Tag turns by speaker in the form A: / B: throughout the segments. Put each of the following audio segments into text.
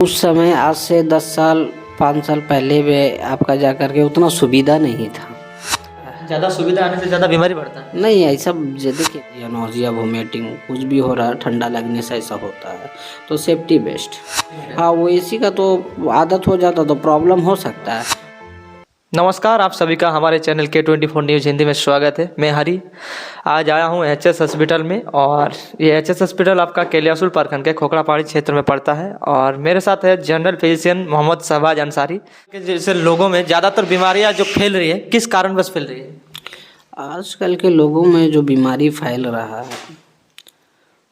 A: उस समय आज से 10 साल 5 साल पहले में आपका जा कर के उतना सुविधा नहीं था।
B: ज़्यादा सुविधा आने से ज़्यादा बीमारी बढ़ता है।
A: नहीं ऐसा देखिए नोजिया वोमिटिंग कुछ भी हो रहा है, ठंडा लगने से ऐसा होता है तो सेफ्टी बेस्ट। हाँ वो एसी का तो आदत हो जाता तो प्रॉब्लम हो सकता है।
B: नमस्कार, आप सभी का हमारे चैनल K24 न्यूज़ हिंदी में स्वागत है। मैं हरी आज आया हूँ एचएस हॉस्पिटल में, और ये एचएस हॉस्पिटल आपका केलियासुल प्रखंड के खोखड़ापहाड़ी क्षेत्र में पड़ता है। और मेरे साथ है जनरल फिजिशियन मोहम्मद शहबाज अंसारी। कि जैसे लोगों में ज़्यादातर बीमारियाँ जो फैल रही है, किस कारणवश फैल रही है?
A: आजकल के लोगों में जो बीमारी फैल रहा है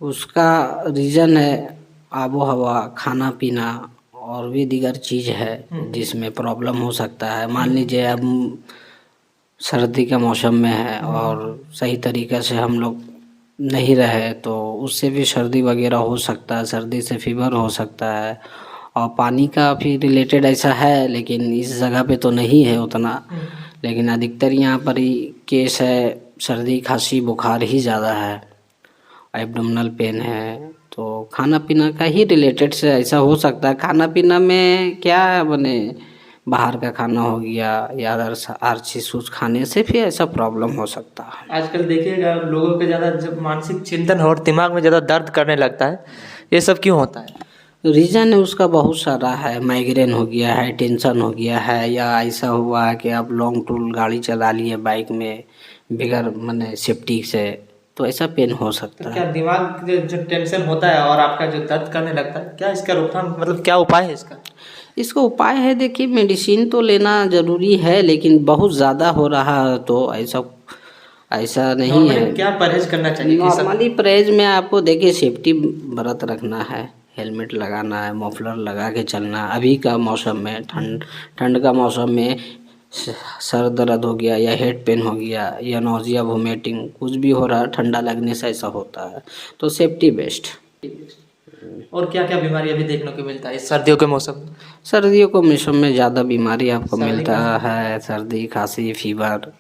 A: उसका रीज़न है आबो हवा, खाना पीना और भी दीगर चीज़ है जिसमें प्रॉब्लम हो सकता है। मान लीजिए अब सर्दी का मौसम में है और सही तरीक़े से हम लोग नहीं रहे तो उससे भी सर्दी वगैरह हो सकता है, सर्दी से फीवर हो सकता है। और पानी का भी रिलेटेड ऐसा है, लेकिन इस जगह पे तो नहीं है उतना, लेकिन अधिकतर यहाँ पर ही केस है सर्दी खांसी बुखार ही ज़्यादा है, एब्डोमिनल पेन है। तो खाना पीना का ही रिलेटेड से ऐसा हो सकता है। खाना पीना में क्या है बने बाहर का खाना हो गया या हर चीज़ खाने से भी ऐसा प्रॉब्लम हो सकता है।
B: आजकल देखिएगा लोगों के ज़्यादा जब मानसिक चिंतन और दिमाग में ज़्यादा दर्द करने लगता है, ये सब क्यों होता है?
A: रीज़न है उसका बहुत सारा है। माइग्रेन हो गया है, टेंशन हो गया है, या ऐसा हुआ है कि आप लॉन्ग टूर गाड़ी चला लिए बाइक में बगैर माने सेफ्टी से, तो ऐसा पेन हो सकता है।
B: क्या दिमाग जो टेंशन होता है और आपका जो दर्द करने लगता है, क्या इसका रोकथाम मतलब क्या उपाय है इसका?
A: इसका उपाय है देखिए मेडिसिन तो लेना ज़रूरी है, लेकिन बहुत ज़्यादा हो रहा है तो ऐसा नहीं है।
B: क्या परहेज करना चाहिए?
A: नॉर्मली परहेज में आपको देखिए सेफ्टी बरत रखना है, हेलमेट लगाना है, मफलर लगा के चलना। अभी का मौसम में ठंड का मौसम में सर दर्द हो गया या हेड पेन हो गया या नोजिया वोमिटिंग कुछ भी हो रहा है, ठंडा लगने से ऐसा होता है तो सेफ्टी बेस्ट।
B: और क्या क्या बीमारी अभी देखने को मिलता है इस सर्दियों के मौसम में?
A: सर्दियों के मौसम में ज़्यादा बीमारी आपको मिलता है, सर्दी खांसी फीवर,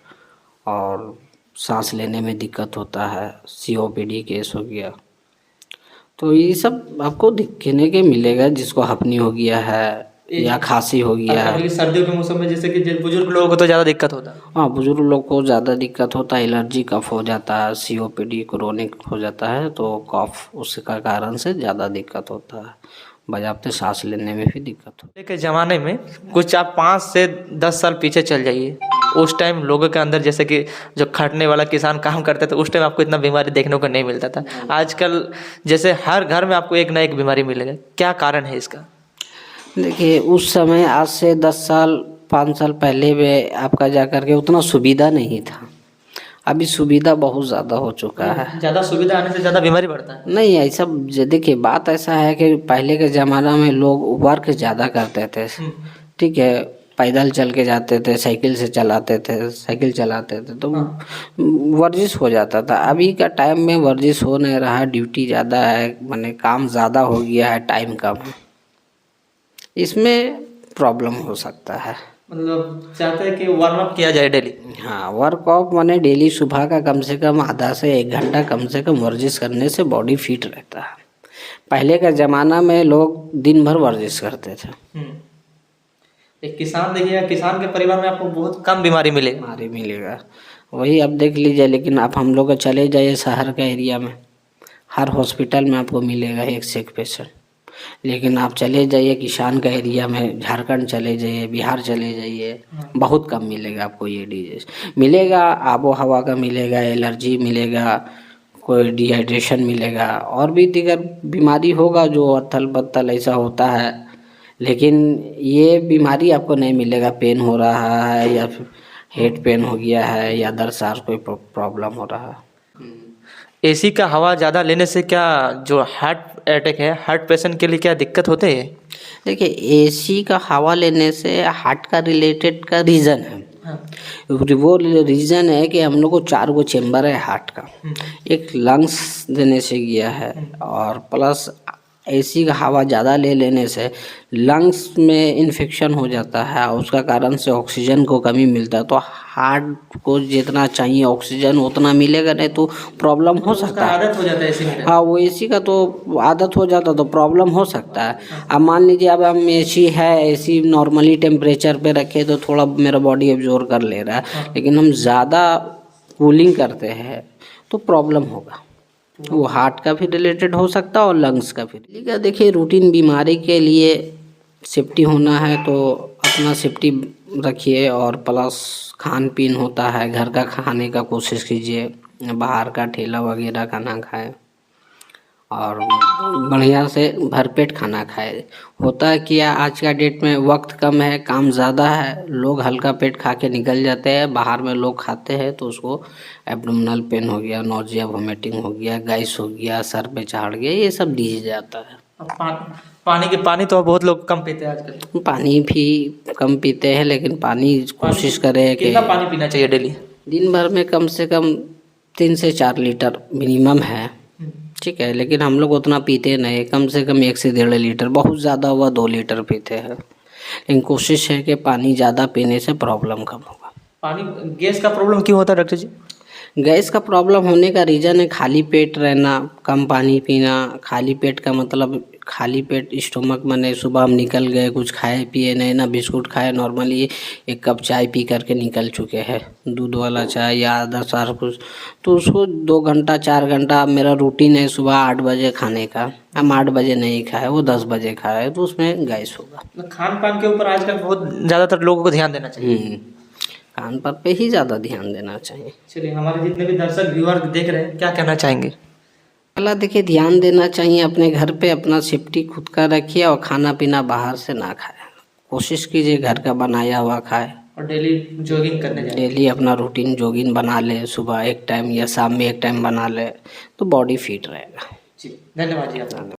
A: और सांस लेने में दिक्कत होता है, COPD केस हो गया, तो ये सब आपको दिखने के मिलेगा। जिसको हपनी हो गया है या खांसी हो गया है।
B: सर्दियों के मौसम में जैसे कि बुजुर्ग लोगों को तो ज़्यादा दिक्कत होता है।
A: हाँ बुजुर्ग लोग को ज़्यादा दिक्कत होता है, एलर्जी कफ हो जाता है, COPD क्रोनिक हो जाता है, तो कफ उसका कारण से ज़्यादा दिक्कत होता है, बजाते सांस लेने में भी दिक्कत होती है।
B: पहले के ज़माने में कुछ आप 5 से 10 साल पीछे चल जाइए, उस टाइम लोगों के अंदर जैसे कि जो खटने वाला किसान काम करते थे, उस टाइम आपको इतना बीमारी देखने को नहीं मिलता था। आजकल जैसे हर घर में आपको एक ना एक बीमारी मिलेगा, क्या कारण है इसका?
A: देखिए उस समय आज से 10 साल 5 साल पहले में आपका जा कर के उतना सुविधा नहीं था। अभी सुविधा बहुत ज़्यादा हो चुका है।
B: ज़्यादा सुविधा आने से ज़्यादा बीमारी बढ़ता है।
A: नहीं ऐसा देखिए बात ऐसा है कि पहले के ज़माना में लोग वर्क ज़्यादा करते थे, ठीक है, पैदल चल के जाते थे, साइकिल चलाते थे तो वर्जिश हो जाता था। अभी का टाइम में वर्जिश हो नहीं रहा, ड्यूटी ज़्यादा है, माने काम ज़्यादा हो गया है, टाइम कम है, इसमें प्रॉब्लम हो सकता है।
B: मतलब चाहते हैं कि वार्म अप किया जाए डेली।
A: हाँ वर्कआउट माने डेली सुबह का कम से कम आधा से 1 घंटा कम से कम वर्जिश करने से बॉडी फिट रहता है। पहले का ज़माना में लोग दिन भर वर्जिश करते थे।
B: एक किसान देखिएगा, किसान के परिवार में आपको बहुत कम बीमारी
A: मिलेगा वही अब देख लीजिए। लेकिन आप हम लोग चले जाइए शहर के एरिया में, हर हॉस्पिटल में आपको मिलेगा एक से एक पेशेंट। लेकिन आप चले जाइए किसान का एरिया में, झारखंड चले जाइए, बिहार चले जाइए, बहुत कम मिलेगा आपको ये डिजीज। मिलेगा आबो हवा का मिलेगा, एलर्जी मिलेगा, कोई डिहाइड्रेशन मिलेगा, और भी दीगर बीमारी होगा जो अथल पत्थल ऐसा होता है, लेकिन ये बीमारी आपको नहीं मिलेगा। पेन हो रहा है या फिर हेड पेन हो गया है या दरसार कोई प्रॉब्लम हो रहा है।
B: एसी का हवा ज़्यादा लेने से क्या जो हार्ट अटैक है, हार्ट पेशेंट के लिए क्या दिक्कत होते हैं?
A: देखिए एसी का हवा लेने से हार्ट का रिलेटेड का रीज़न है। वो रीज़न है कि हम लोग को 4 गो चेम्बर है हार्ट का, एक लंग्स देने से गया है और प्लस एसी का हवा ज़्यादा ले लेने से लंग्स में इन्फेक्शन हो जाता है और उसका कारण से ऑक्सीजन को कमी मिलता है। तो हार्ट को जितना चाहिए ऑक्सीजन उतना मिलेगा नहीं तो प्रॉब्लम हो सकता है।
B: आदत हो जाता है एसी में।
A: हाँ, वो एसी का तो आदत हो जाता तो प्रॉब्लम हो सकता है। अब मान लीजिए अब हम एसी है, एसी नॉर्मली टेम्परेचर पे रखे तो थोड़ा मेरा बॉडी एब्जॉर्ब कर ले रहा है, लेकिन हम ज़्यादा कूलिंग करते हैं तो प्रॉब्लम होगा। वो हार्ट का भी रिलेटेड हो सकता है और लंग्स का भी। ठीक है, देखिए रूटीन बीमारी के लिए सेफ्टी होना है तो अपना सेफ्टी रखिए और प्लस खान पीन होता है घर का खाने का कोशिश कीजिए, बाहर का ठेला वगैरह का ना खाएं और बढ़िया से भरपेट खाना खाए। होता है कि आज का डेट में वक्त कम है, काम ज़्यादा है, लोग हल्का पेट खा के निकल जाते हैं। बाहर में लोग खाते हैं तो उसको एब्डोमिनल पेन हो गया, नोजिया वोमिटिंग हो गया, गैस हो गया, सर पे चढ़ गया, ये सब डिजीज जाता है।
B: पानी तो बहुत लोग कम पीते हैं आजकल।
A: पानी भी कम पीते हैं, लेकिन पानी कोशिश करें कि
B: कितना पानी पीना चाहिए डेली?
A: दिन भर में कम से कम 3 से 4 लीटर मिनिमम है। ठीक है, लेकिन हम लोग उतना पीते नहीं, कम से कम 1 से 1.5 लीटर, बहुत ज़्यादा हुआ 2 लीटर पीते हैं। लेकिन कोशिश है कि पानी ज़्यादा पीने से प्रॉब्लम कम होगा।
B: पानी गैस का प्रॉब्लम क्यों होता है डॉक्टर जी?
A: गैस का प्रॉब्लम होने का रीज़न है खाली पेट रहना, कम पानी पीना। खाली पेट का मतलब खाली पेट स्टोमक माने सुबह हम निकल गए, कुछ खाए पिए नहीं, ना बिस्कुट खाए, नॉर्मली 1 कप चाय पी करके निकल चुके हैं, दूध वाला चाय या अदर सारा कुछ, तो उसको 2 घंटा 4 घंटा मेरा रूटीन है सुबह 8 बजे खाने का। हम 8 बजे नहीं खाए, वो 10 बजे खाए तो उसमें गैस होगा।
B: खान पान के ऊपर आजकल बहुत ज़्यादातर लोगों को ध्यान देना चाहिए।
A: खान पान पे ही ज़्यादा ध्यान देना चाहिए।
B: चलिए, हमारे जितने भी दर्शक व्यूअर देख रहे हैं, क्या कहना चाहेंगे?
A: पहला देखिए, ध्यान देना चाहिए अपने घर पे, अपना सेफ्टी खुद का रखिए और खाना पीना बाहर से ना खाए। कोशिश कीजिए घर का बनाया हुआ खाए
B: और डेली जॉगिंग करने जाए।
A: डेली अपना रूटीन जॉगिंग बना ले, सुबह एक टाइम या शाम में एक टाइम बना ले तो बॉडी फिट रहेगा।
B: जी, धन्यवाद जी आपका।